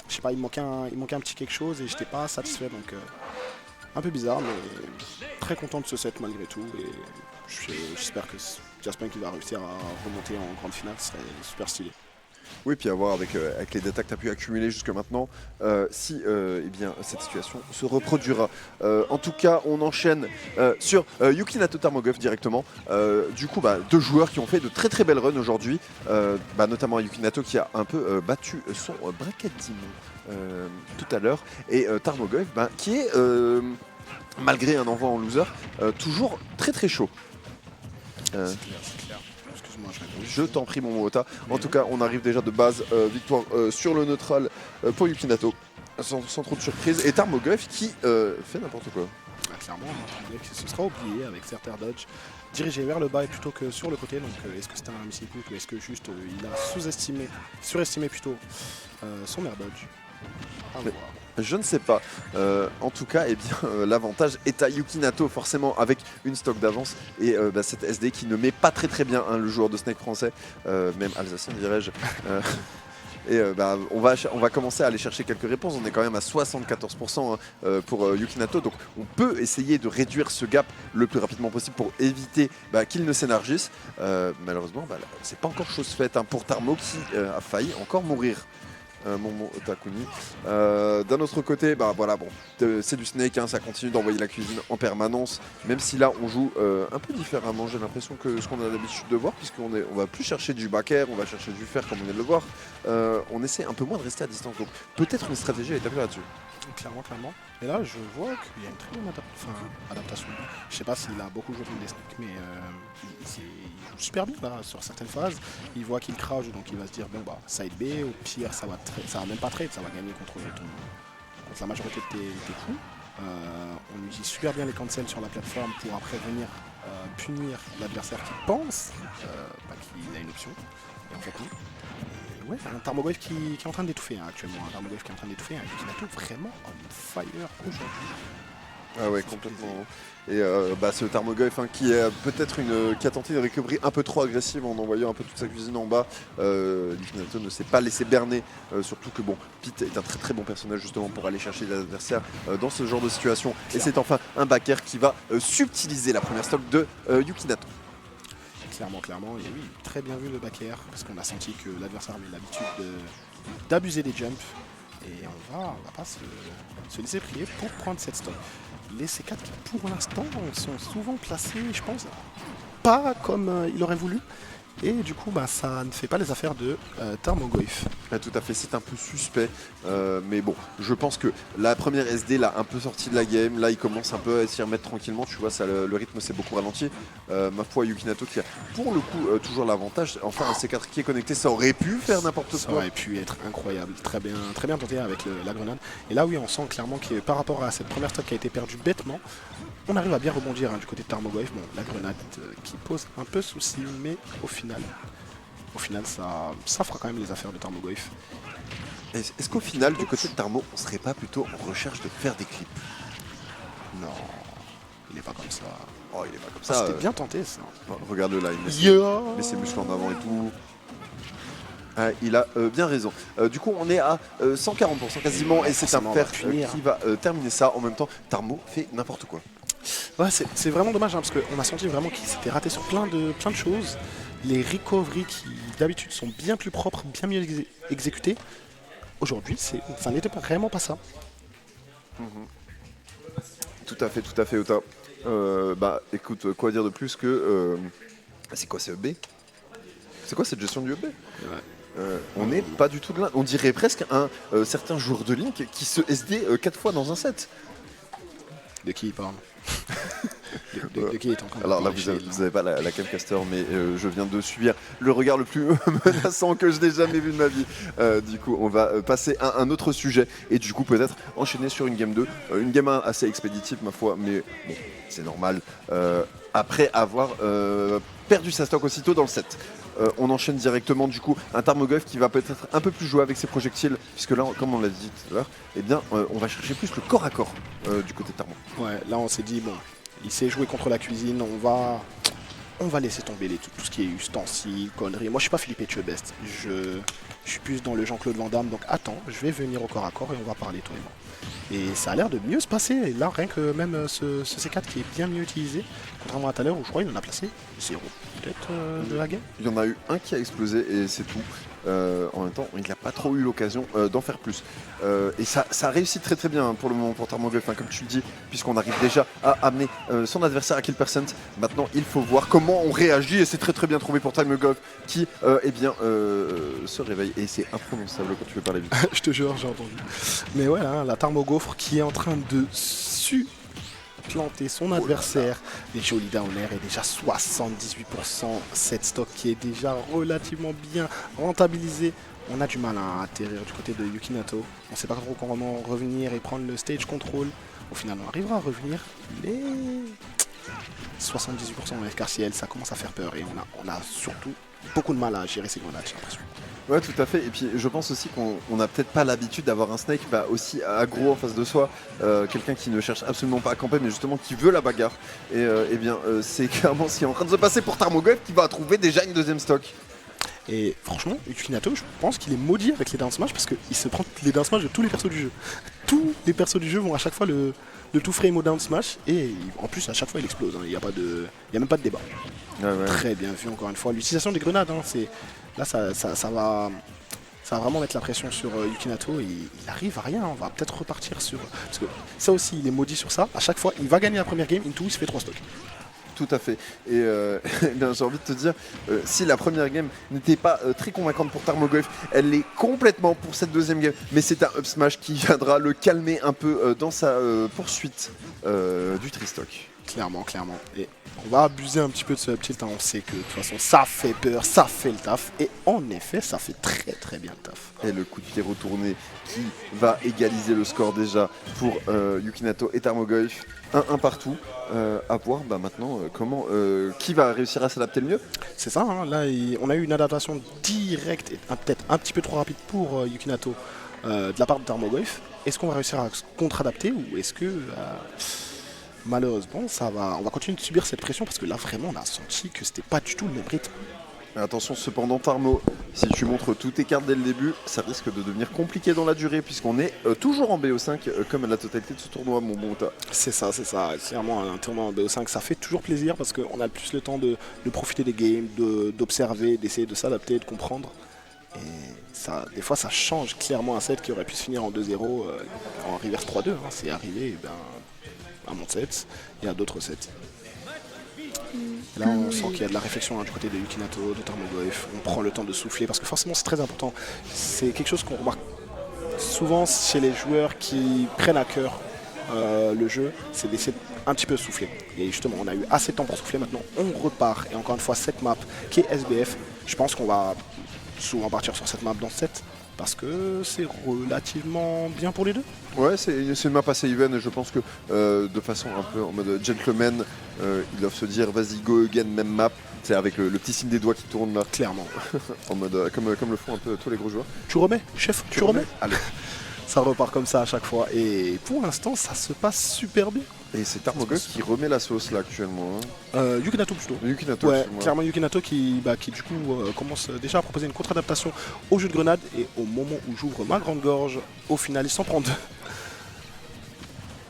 je sais pas, il manquait un petit quelque chose et j'étais pas satisfait, donc un peu bizarre, mais très content de ce set malgré tout. Et j'espère que Jasper qui va réussir à remonter en grande finale, ce serait super stylé. Oui, puis à voir avec les datas que tu as pu accumuler jusque maintenant, si eh bien, cette situation se reproduira. En tout cas, on enchaîne sur Yukinato Tarmogoyf directement. Du coup, deux joueurs qui ont fait de très très belles runs aujourd'hui, notamment Yukinato qui a un peu battu son bracket Dimon tout à l'heure, et Tarmogoyf qui est, malgré un envoi en loser, toujours très très chaud. C'est clair. Excuse-moi, Je t'en prie mon Mota. En tout cas, on arrive déjà de base, victoire sur le neutral pour Yukinato, sans trop de surprise. Et Tarmogoyf qui fait n'importe quoi. Clairement, ce sera oublié avec certains dodge dirigés vers le bas et plutôt que sur le côté. Donc est-ce que c'était un missile put ou est-ce que juste il a surestimé plutôt son air dodge à voir. Je ne sais pas. En tout cas, eh bien, l'avantage est à Yukinato, forcément, avec une stock d'avance. Et cette SD qui ne met pas très bien le joueur de Snake français, même alsacien dirais-je. On va commencer à aller chercher quelques réponses. On est quand même à 74% pour Yukinato. Donc on peut essayer de réduire ce gap le plus rapidement possible pour éviter qu'il ne s'élargisse. Malheureusement, c'est pas encore chose faite pour Tarmo qui a failli encore mourir. Momo Otakuni. D'un autre côté, c'est du Snake, ça continue d'envoyer la cuisine en permanence, même si là on joue un peu différemment, j'ai l'impression que ce qu'on a l'habitude de voir, puisqu'on va plus chercher du back air, on va chercher du fer comme on vient de le voir, on essaie un peu moins de rester à distance, donc peut-être une stratégie à établir là-dessus. Clairement. Et là, je vois qu'il y a une très bonne adaptation. Je sais pas s'il a beaucoup joué contre des Snakes, mais il joue super bien là sur certaines phases. Il voit qu'il crouch, donc il va se dire bon side B, au pire ça va même pas trade, ça va gagner contre la majorité de tes coups. On utilise super bien les cancels sur la plateforme pour après venir punir l'adversaire qui pense qu'il a une option. Et en fait non. Ouais, un Tarmogoyf qui est en train d'étouffer actuellement, un Tarmogoyf qui est en train d'étouffer, un Yukinato vraiment on fire aujourd'hui. Ah ouais, complètement. Et ce Tarmogoyf qui est peut-être qui a tenté une recovery un peu trop agressive en envoyant un peu toute sa cuisine en bas. Yukinato ne s'est pas laissé berner, surtout que Pete est un très très bon personnage justement pour aller chercher les adversaires dans ce genre de situation. Et c'est enfin un backer qui va subtiliser la première stock de Yukinato. Clairement, et oui, très bien vu le back air, parce qu'on a senti que l'adversaire avait l'habitude d'abuser des jumps, et on va pas se laisser prier pour prendre cette stock. Les C4 qui pour l'instant sont souvent placés, je pense, pas comme il aurait voulu, et du coup ça ne fait pas les affaires de Tarmogoyf. Tout à fait, c'est un peu suspect, mais bon, je pense que la première SD l'a un peu sorti de la game, là il commence un peu à s'y remettre tranquillement, tu vois, le rythme s'est beaucoup ralenti. Ma foi, Yukinato qui a pour le coup toujours l'avantage, enfin un C4 qui est connecté, ça aurait pu faire n'importe quoi. Ça aurait pu être incroyable, très bien tenté avec la grenade. Et là oui, on sent clairement que par rapport à cette première stock qui a été perdue bêtement, on arrive à bien rebondir du côté de Tarmogoyf. Bon, la grenade qui pose un peu souci, mais au final ça fera quand même les affaires de Tarmogoyf. Est-ce qu'au final, du côté de Tarmo, on serait pas plutôt en recherche de faire des clips? Non, il est pas comme ça. Oh, il est pas comme ça. C'était bien tenté ça. Regarde-le là, il met ses muscles en avant et tout. Il a bien raison. Du coup, on est à 140% quasiment, et c'est un fer qui va terminer ça. En même temps, Tarmo fait n'importe quoi. Ouais, c'est vraiment dommage parce qu'on a senti vraiment qu'il s'était raté sur plein de choses. Les recoveries qui d'habitude sont bien plus propres, bien mieux exécutées, aujourd'hui ça n'était vraiment pas ça. Tout à fait, Ota. Écoute, quoi dire de plus que... c'est quoi ce EB? C'est quoi cette gestion du EB? On n'est pas du tout de là. On dirait presque un certain joueur de Link qui se SD 4 fois dans un set. De qui il parle? de qui est en train de Alors là, vous n'avez pas la Camcaster, mais je viens de subir le regard le plus menaçant que je n'ai jamais vu de ma vie. Du coup, on va passer à un autre sujet et du coup, peut-être enchaîner sur une game 2. Une game 1 assez expéditive, ma foi, mais bon, c'est normal. Après avoir perdu sa stock aussitôt dans le set. On enchaîne directement du coup un Tarmogoyf qui va peut-être un peu plus jouer avec ses projectiles, puisque là, comme on l'a dit tout à l'heure, eh bien, on va chercher plus le corps à corps du côté de Tarmo. Ouais, là on s'est dit, bon, il sait jouer contre la cuisine, on va on va laisser tomber tout ce qui est ustensiles, conneries. Moi, je suis pas Philippe Etchebest. Je suis plus dans le Jean-Claude Van Damme. Donc, attends, je vais venir au corps à corps et on va parler, toi et moi. Et ça a l'air de mieux se passer. Et là, rien que même ce C4 qui est bien mieux utilisé, contrairement à tout à l'heure où je crois qu'il en a placé 0 peut-être de la game. Il y en a eu un qui a explosé et c'est tout. En même temps, il n'a pas trop eu l'occasion d'en faire plus. Et ça réussit très très bien hein, pour le moment pour Tarmogoyf, hein, comme tu le dis, puisqu'on arrive déjà à amener son adversaire à kill percent. Maintenant, il faut voir comment on réagit et c'est très très bien trouvé pour Tarmogoyf qui se réveille. Et c'est imprononçable quand tu veux parler vite. Je te jure, j'ai entendu. Mais ouais, hein, la Tarmogaufre qui est en train de planter son adversaire. Les Jolly Downer est déjà 78%. Cette stock qui est déjà relativement bien rentabilisé. On a du mal à atterrir du côté de Yukinato. On ne sait pas trop comment revenir et prendre le stage control. Au final, on arrivera à revenir. Mais 78% en FKCL, ça commence à faire peur. Et on a surtout beaucoup de mal à gérer ces grenades, j'ai l'impression. Ouais, tout à fait. Et puis je pense aussi qu'on n'a peut-être pas l'habitude d'avoir un Snake aussi aggro en face de soi, quelqu'un qui ne cherche absolument pas à camper, mais justement qui veut la bagarre. Et c'est clairement ce qui est en train de se passer pour Tarmogoyf qui va trouver déjà une deuxième stock. Et franchement, Yukinato, je pense qu'il est maudit avec les down smash parce qu'il se prend les down smash de tous les persos du jeu. Tous les persos du jeu vont à chaque fois le tout frame au down smash et en plus à chaque fois il explose. Hein. Il n'y a même pas de débat. Ouais. Très bien vu encore une fois. L'utilisation des grenades, hein, là ça va vraiment mettre la pression sur Yukinato et il arrive à rien. On va peut-être repartir sur... Parce que ça aussi il est maudit sur ça. À chaque fois il va gagner la première game, into il se fait 3 stocks. Tout à fait. Et j'ai envie de te dire, si la première game n'était pas très convaincante pour Tarmogoyf, elle l'est complètement pour cette deuxième game. Mais c'est un up smash qui viendra le calmer un peu dans sa poursuite du tristock. Clairement. Et on va abuser un petit peu de ce uptilt. Hein. On sait que de toute façon ça fait peur, ça fait le taf. Et en effet, ça fait très très bien le taf. Et le coup de pied retourné qui va égaliser le score déjà pour Yukinato et Tarmogoyf. 1-1 partout. À voir maintenant qui va réussir à s'adapter le mieux. C'est ça, hein. Là on a eu une adaptation directe et peut-être un petit peu trop rapide pour Yukinato de la part de Tarmogoyf. Est-ce qu'on va réussir à se contre-adapter ou est-ce que malheureusement on va continuer de subir cette pression parce que là vraiment on a senti que c'était pas du tout le même rythme. Attention cependant Tarmo, si tu montres toutes tes cartes dès le début, ça risque de devenir compliqué dans la durée puisqu'on est toujours en BO5 comme la totalité de ce tournoi mon bon Ota. C'est ça, clairement un tournoi en BO5 ça fait toujours plaisir parce qu'on a plus le temps de profiter des games, d'observer, d'essayer de s'adapter, de comprendre. Et ça, des fois ça change clairement un set qui aurait pu se finir en 2-0 en reverse 3-2, hein. C'est arrivé à mon set et à d'autres sets. Là on sent qu'il y a de la réflexion du côté de Yukinato, de Tarmogoyf. On prend le temps de souffler parce que forcément c'est très important. C'est quelque chose qu'on remarque souvent chez les joueurs qui prennent à cœur le jeu, c'est d'essayer un petit peu souffler. Et justement on a eu assez de temps pour souffler, maintenant on repart. Et encore une fois cette map qui est SBF, je pense qu'on va souvent partir sur cette map dans ce set parce que c'est relativement bien pour les deux. Ouais, c'est une map assez even et je pense que de façon un peu en mode gentleman, ils doivent se dire vas-y go again, même map. C'est avec le petit signe des doigts qui tourne là. Clairement. En mode comme le font un peu tous les gros joueurs. Tu remets, chef, tu remets. Allez. Ça repart comme ça à chaque fois et pour l'instant ça se passe super bien. Et c'est Tarmogoyf qui remet la sauce là actuellement. Hein. Yukinato plutôt. Yukinato, ouais, clairement Yukinato qui du coup commence déjà à proposer une contre-adaptation au jeu de grenade et au moment où j'ouvre ma grande gorge, au final il s'en prend deux.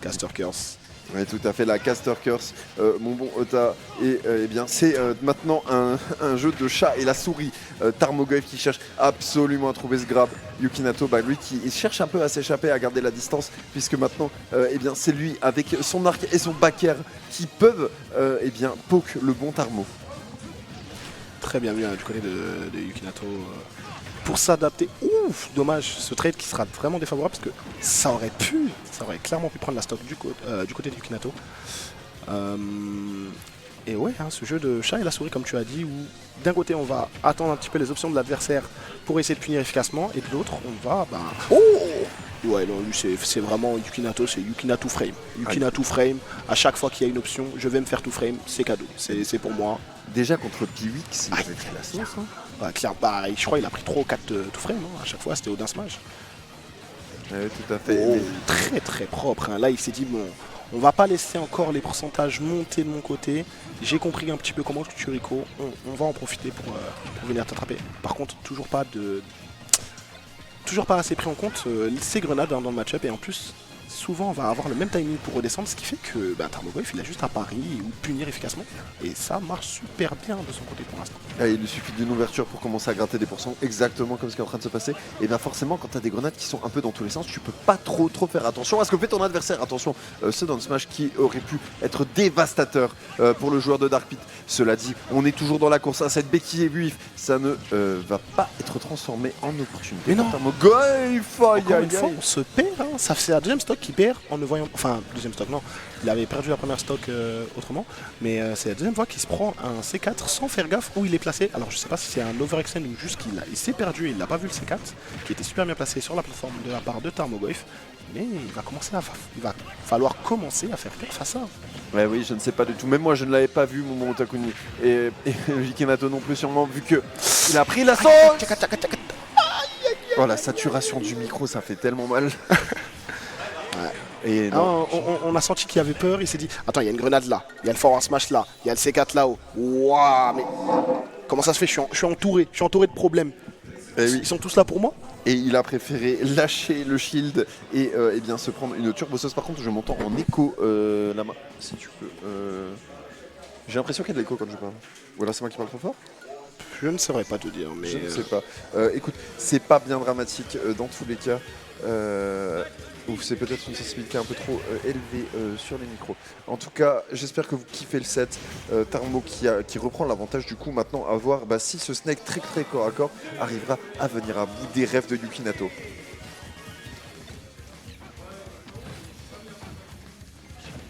Caster Curse. Oui, tout à fait, la Caster Curse, mon bon Ota. Et bien, c'est maintenant un jeu de chat et la souris. Tarmogoyf qui cherche absolument à trouver ce grab. Yukinato, lui qui cherche un peu à s'échapper, à garder la distance, puisque maintenant, c'est lui avec son arc et son backer qui peuvent poke le bon Tarmo. Très bien vu du côté de Yukinato. Pour s'adapter, ouf, dommage, ce trade qui sera vraiment défavorable parce que ça aurait clairement pu prendre la stock du côté de Yukinato. Et ouais, hein, ce jeu de chat et la souris comme tu as dit, où d'un côté on va attendre un petit peu les options de l'adversaire pour essayer de punir efficacement, et de l'autre on va... Ouais, non, lui c'est vraiment Yukinato, c'est Yukinato frame. Yukinato frame, à chaque fois qu'il y a une option, je vais me faire tout frame, c'est cadeau, c'est pour moi. Déjà contre Piwix, il avait fait la sauce. Hein. Ouais, clair, je crois qu'il a pris 3 ou 4 tout frame, hein. À chaque fois c'était au smash. Ouais, tout à fait. Très très propre, hein. Là il s'est dit bon, On va pas laisser encore les pourcentages monter de mon côté. J'ai compris un petit peu comment tu Rico. On va en profiter pour venir t'attraper. Par contre, toujours pas assez pris en compte ces grenades dans le match-up. Et en plus, souvent on va avoir le même timing pour redescendre, ce qui fait que Tarmogoyf il a juste à pari ou punir efficacement. Et ça marche super bien de son côté pour l'instant. Il lui suffit d'une ouverture pour commencer à gratter des pourcents, exactement comme ce qui est en train de se passer. Et bien forcément, quand tu as des grenades qui sont un peu dans tous les sens, tu peux pas trop faire attention à ce que fait ton adversaire. Attention, ce down smash qui aurait pu être dévastateur pour le joueur de Dark Pit. Cela dit, on est toujours dans la course à cette béquille ébouif. Ça ne va pas être transformé en opportunité. Mais non, Tarmogoyf, encore une fois, on se perd. Hein. Ça c'est la deuxième stock qui perd en ne voyant. Enfin, deuxième stock, non. Il avait perdu la première stock autrement. Mais c'est la deuxième fois qu'il se prend un C4 sans faire gaffe où il est placé. Alors je sais pas si c'est un overextend ou juste qu'il s'est perdu et il n'a pas vu le C4 qui était super bien placé sur la plateforme de la part de Tarmogoyf. Mais il va falloir commencer à faire gaffe à ça. Ouais, oui, je ne sais pas du tout. Même moi, je ne l'avais pas vu, Momo Otakuni. Et Yukinato non plus, sûrement, vu qu'il a pris la sauce. Oh, la saturation du micro, ça fait tellement mal. Ouais. Et non, on a senti qu'il avait peur, il s'est dit attends, il y a une grenade là, il y a le forward smash là, il y a le C4 là-haut. Waouh, mais comment ça se fait, je suis entouré de problèmes. oui. Ils sont tous là pour moi. Et il a préféré lâcher le shield et bien se prendre une turbo sauce. Par contre, je m'entends en écho là-bas, si tu peux. J'ai l'impression qu'il y a de l'écho quand je parle. Ou alors c'est moi qui parle trop fort? Je ne saurais pas te dire, mais Je ne sais pas. Écoute, c'est pas bien dramatique dans tous les cas. Ou c'est peut-être une sensibilité un peu trop élevée sur les micros. En tout cas, j'espère que vous kiffez le set. Tarmo qui reprend l'avantage du coup maintenant à voir si ce Snake très corps à corps arrivera à venir à bout des rêves de Yukinato.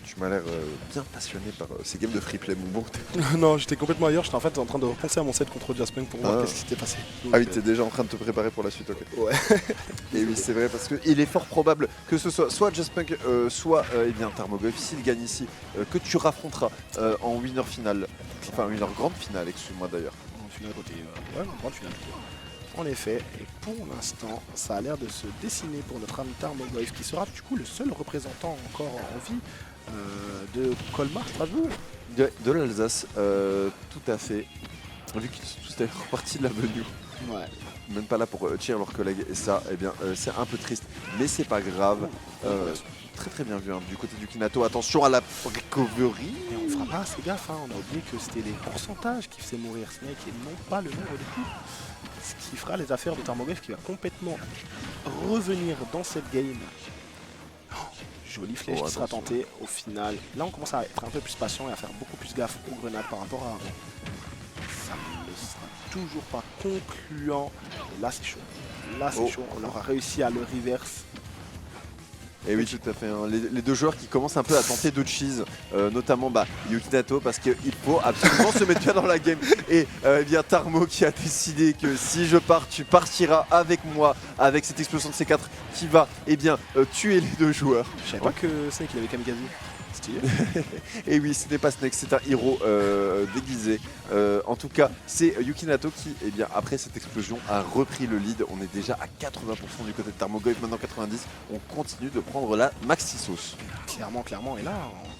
Tu m'as l'air bien passionné par ces games de free play, mon bon. non, j'étais complètement ailleurs, j'étais en fait en train de repenser à mon set contre Jaspunk pour voir qu'est-ce qui s'était passé. Donc, ah oui, t'es déjà en train de te préparer pour la suite, ok. Ouais. Et oui, c'est vrai, parce qu'il est fort probable que ce soit Jaspunk, soit Tarmogoyf, s'il gagne ici, que tu raffronteras en winner finale. Enfin, winner grande finale, excuse-moi d'ailleurs. En finale côté. Ouais, en grande finale. En effet, et pour l'instant, ça a l'air de se dessiner pour notre ami Tarmogoyf, qui sera du coup le seul représentant encore en vie de Colmar, Strasbourg. De l'Alsace, tout à fait. Vu qu'ils sont tous d'ailleurs repartis de l'avenue. Ouais. Même pas là pour cheer leurs collègues. Et ça, eh bien, c'est un peu triste. Mais c'est pas grave. Très bien vu du côté du Kinato. Attention à la recovery. Et on fera pas assez gaffe, hein. On a oublié que c'était les pourcentages qui faisaient mourir Snake et non pas le nombre de coups. Ce qui fera les affaires de Tarmogoyf qui va complètement revenir dans cette game. Jolie flèche qui sera tentée au final. Là on commence à être un peu plus patient et à faire beaucoup plus gaffe aux grenades par rapport à avant. Ça ne sera toujours pas concluant. Et là c'est chaud. Là c'est chaud. On aura réussi à le reverse. Et oui, tout à fait. Hein. Les deux joueurs qui commencent un peu à tenter d'autres cheese, notamment Yukinato, parce qu'il faut absolument se mettre bien dans la game. Et bien Tarmo qui a décidé que si je pars, tu partiras avec moi, avec cette explosion de C4 qui va tuer les deux joueurs. Je savais pas que Snake il avait kamikaze. Stylé. Et oui, ce n'est pas Snake, c'est un héros déguisé. En tout cas, c'est Yukinato qui, après cette explosion, a repris le lead. On est déjà à 80% du côté de Tarmogoyf, maintenant 90%. On continue de prendre la maxi sauce. Clairement. Et là,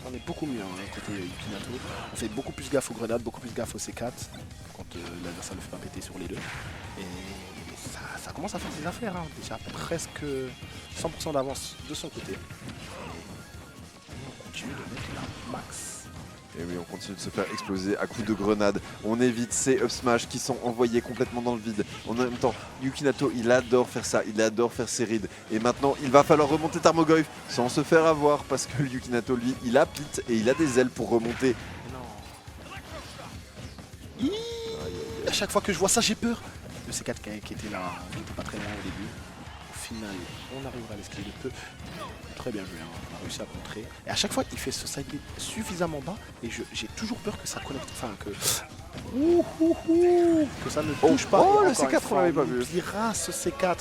on est beaucoup mieux côté Yukinato. On fait beaucoup plus gaffe aux grenades, beaucoup plus gaffe aux C4 quand l'adversaire ne fait pas péter sur les deux. Et ça commence à faire ses affaires. Hein. Déjà presque 100% d'avance de son côté. On continue de mettre la max. Et oui, on continue de se faire exploser à coups de grenades. On évite ces up smash qui sont envoyés complètement dans le vide. En même temps, Yukinato, il adore faire ça, il adore faire ses rides. Et maintenant, il va falloir remonter Tarmogoyf sans se faire avoir parce que Yukinato, lui, il a pit et il a des ailes pour remonter. Non. À chaque fois que je vois ça, j'ai peur. Le C4 qui était là, qui n'était pas très loin au début. Au final, on arrivera à l'esquiver de peu. Très bien joué, hein. On a réussi à contrer. Et à chaque fois, il fait ce side beat suffisamment bas et j'ai toujours peur que ça connecte, enfin que ça ne touche pas. Oh, le C4, on l'avait pas vu. On oubliera ce C4.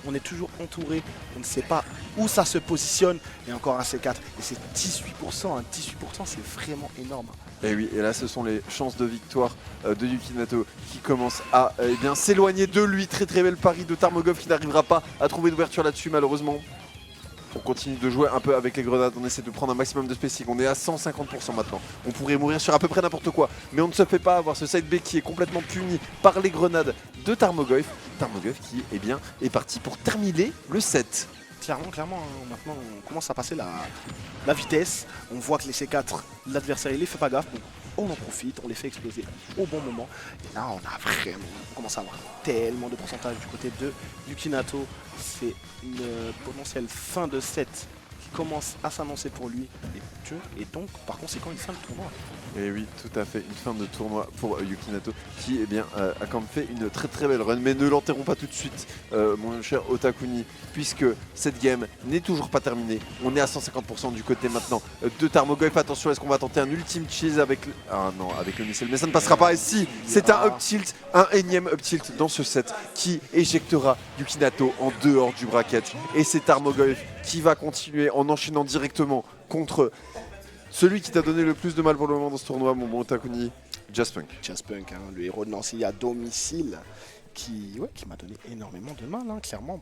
On est toujours entouré. On ne sait pas où ça se positionne. Et encore un C4. Et c'est 18%. 18%, c'est vraiment énorme. Et oui, et là, ce sont les chances de victoire de Yukinato qui commencent à s'éloigner de lui. Très bel pari de Tarmogoyf qui n'arrivera pas à trouver une ouverture là-dessus, malheureusement. On continue de jouer un peu avec les grenades, on essaie de prendre un maximum de spacing, on est à 150% maintenant. On pourrait mourir sur à peu près n'importe quoi, mais on ne se fait pas avoir. Ce side B qui est complètement puni par les grenades de Tarmogoyf. Tarmogoyf qui est parti pour terminer le set. Clairement, hein, maintenant on commence à passer la vitesse. On voit que les C4, l'adversaire il les fait pas gaffe, donc on en profite, on les fait exploser au bon moment. Et là on commence à avoir tellement de pourcentage du côté de Yukinato. C'est une potentielle fin de set qui commence à s'annoncer pour lui. Et donc par conséquent une fin de tournoi. Et oui, tout à fait, une fin de tournoi pour Yukinato qui a quand même fait une très belle run. Mais ne l'enterrons pas tout de suite, mon cher Otakuni, puisque cette game n'est toujours pas terminée. On est à 150% du côté maintenant de Tarmogoyf. Attention, est-ce qu'on va tenter un ultime cheese avec le... Ah non, avec le missile, mais ça ne passera pas. Et si, c'est un up tilt, un énième up tilt dans ce set qui éjectera Yukinato en dehors du bracket. Et c'est Tarmogoyf qui va continuer en enchaînant directement contre... celui qui t'a donné le plus de mal pour le moment dans ce tournoi, mon bon Otakuni, Jaspunk. Jaspunk, hein, le héros de Nancy à domicile, qui m'a donné énormément de mal, hein, clairement.